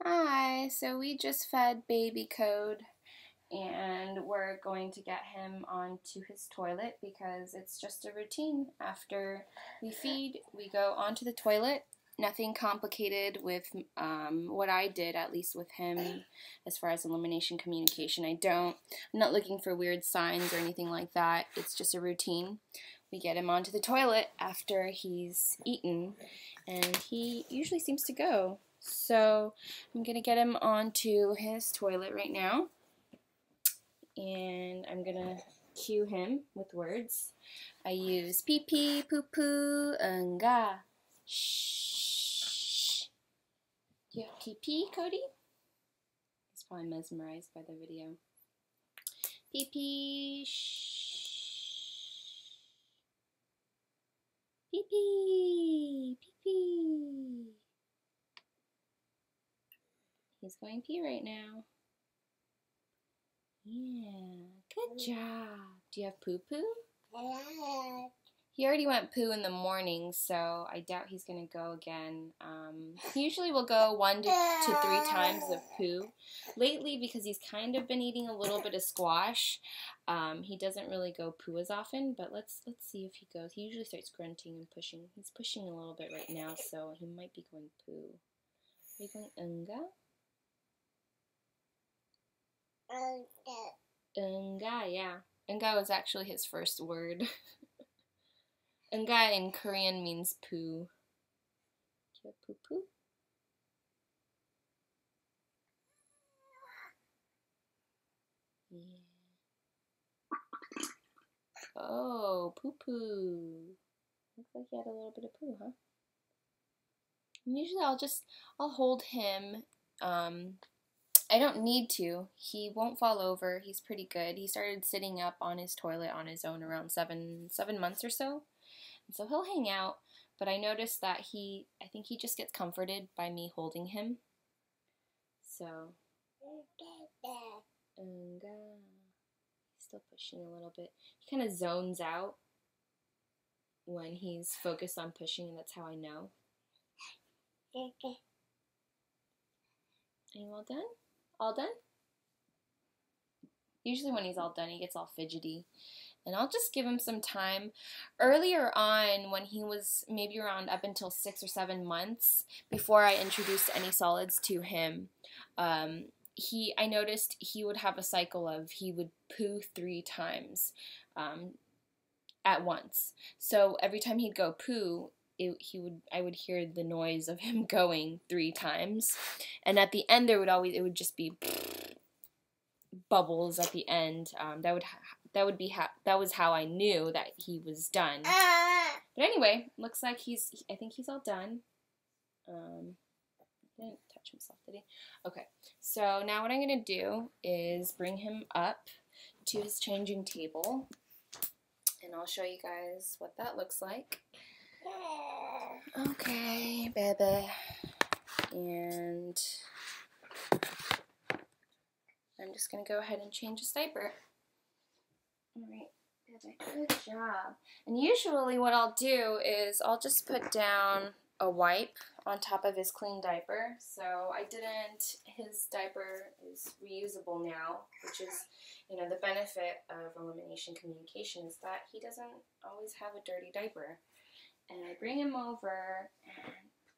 Hi, so we just fed baby Code and we're going to get him onto his toilet because it's just a routine. After we feed, we go onto the toilet. Nothing complicated with what I did, at least with him, as far as elimination communication. I'm not looking for weird signs or anything like that. It's just a routine. We get him onto the toilet after he's eaten, and he usually seems to go. So I'm going to get him onto his toilet right now, and I'm going to cue him with words. I use pee pee, poo poo, nga. Shh. Do you have pee pee, Cody? He's probably mesmerized by the video. Pee pee, shh. Pee pee, pee pee. He's going pee right now. Yeah, good job. Do you have poo-poo? He already went poo in the morning, so I doubt he's going to go again. He usually will go 1 to 3 times of poo. Lately, because he's kind of been eating a little bit of squash, he doesn't really go poo as often, but let's see if he goes. He usually starts grunting and pushing. He's pushing a little bit right now, so he might be going poo. Are you going unga? Unga, yeah. Unga was actually his first word. Unga in Korean means poo. Do you have poo-poo? Yeah. Oh, poo-poo. Looks like he had a little bit of poo, huh? And usually I'll hold him. I don't need to. He won't fall over. He's pretty good. He started sitting up on his toilet on his own around seven months or so. And so he'll hang out, but I noticed that I think he just gets comforted by me holding him. So, and he's still pushing a little bit. He kind of zones out when he's focused on pushing, and that's how I know. Are you all done? All done? Usually when he's all done, he gets all fidgety. And I'll just give him some time. Earlier on, when he was maybe around up until 6 or 7 months, before I introduced any solids to him, I noticed he would have a cycle of he would poo 3 times at once. So every time he'd go poo, I would hear the noise of him going 3 times, and at the end it would just be bubbles at the end. That was how I knew that he was done. But anyway, looks like I think he's all done. He didn't touch himself, did he? Okay, so now what I'm gonna do is bring him up to his changing table, and I'll show you guys what that looks like. Okay, baby. And I'm just going to go ahead and change his diaper. Alright, baby, good job. And usually what I'll do is I'll just put down a wipe on top of his clean diaper. So his diaper is reusable now, which is, the benefit of elimination communication is that he doesn't always have a dirty diaper. And I bring him over, and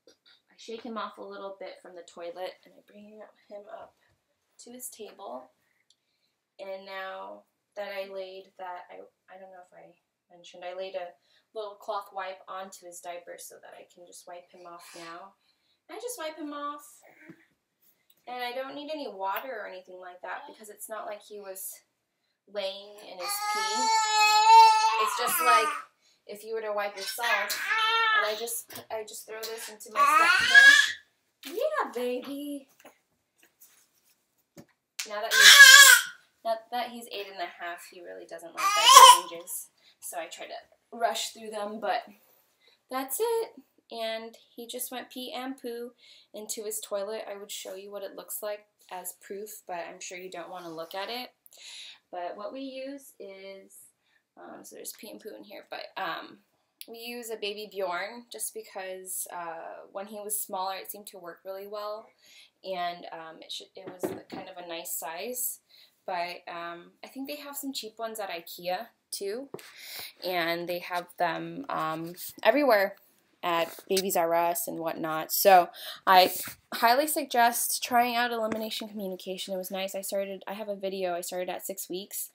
I shake him off a little bit from the toilet, and I bring him up to his table. And now that I laid that, I don't know if I mentioned, I laid a little cloth wipe onto his diaper so that I can just wipe him off now. And I just wipe him off, and I don't need any water or anything like that because it's not like he was laying in his pee. It's just like if you were to wipe yourself, and I just throw this into my step pan. Yeah, baby. Now that he's 8 and a half, he really doesn't like diaper changes. So I try to rush through them, but that's it. And he just went pee and poo into his toilet. I would show you what it looks like as proof, but I'm sure you don't want to look at it. But what we use is, so there's pee and poo in here, but We use a baby Bjorn just because when he was smaller it seemed to work really well, and it was kind of a nice size. But I think they have some cheap ones at IKEA too, and they have them everywhere at Babies R Us and whatnot. So I highly suggest trying out elimination communication. It was nice. I have a video. I started at 6 weeks,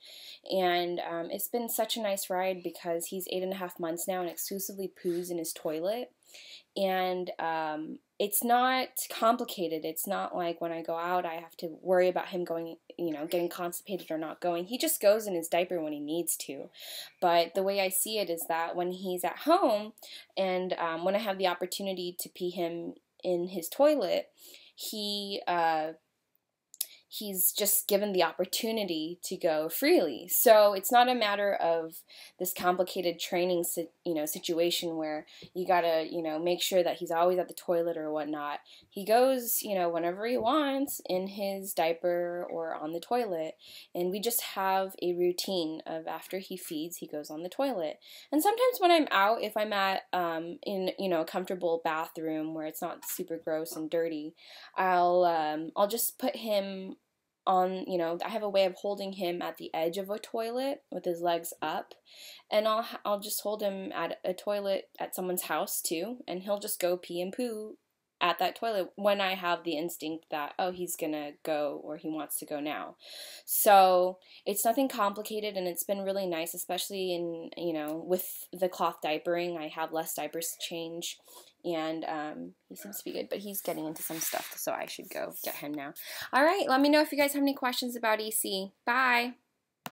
and it's been such a nice ride because he's 8.5 months now and exclusively poos in his toilet. And it's not complicated. It's not like when I go out I have to worry about him going, getting constipated or not going. He just goes in his diaper when he needs to. But the way I see it is that when he's at home and when I have the opportunity to pee him in his toilet, he's just given the opportunity to go freely. So it's not a matter of this complicated training situation where you gotta, make sure that he's always at the toilet or whatnot. He goes, whenever he wants in his diaper or on the toilet, and we just have a routine of after he feeds, he goes on the toilet. And sometimes when I'm out, if I'm at in a comfortable bathroom where it's not super gross and dirty, I'll just put him on, I have a way of holding him at the edge of a toilet with his legs up, and I'll just hold him at a toilet at someone's house too, and he'll just go pee and poo at that toilet when I have the instinct that, oh, he's gonna go or he wants to go now. So it's nothing complicated, and it's been really nice, especially in, with the cloth diapering. I have less diapers to change, and he seems to be good, but he's getting into some stuff, so I should go get him now. All right, let me know if you guys have any questions about EC. Bye!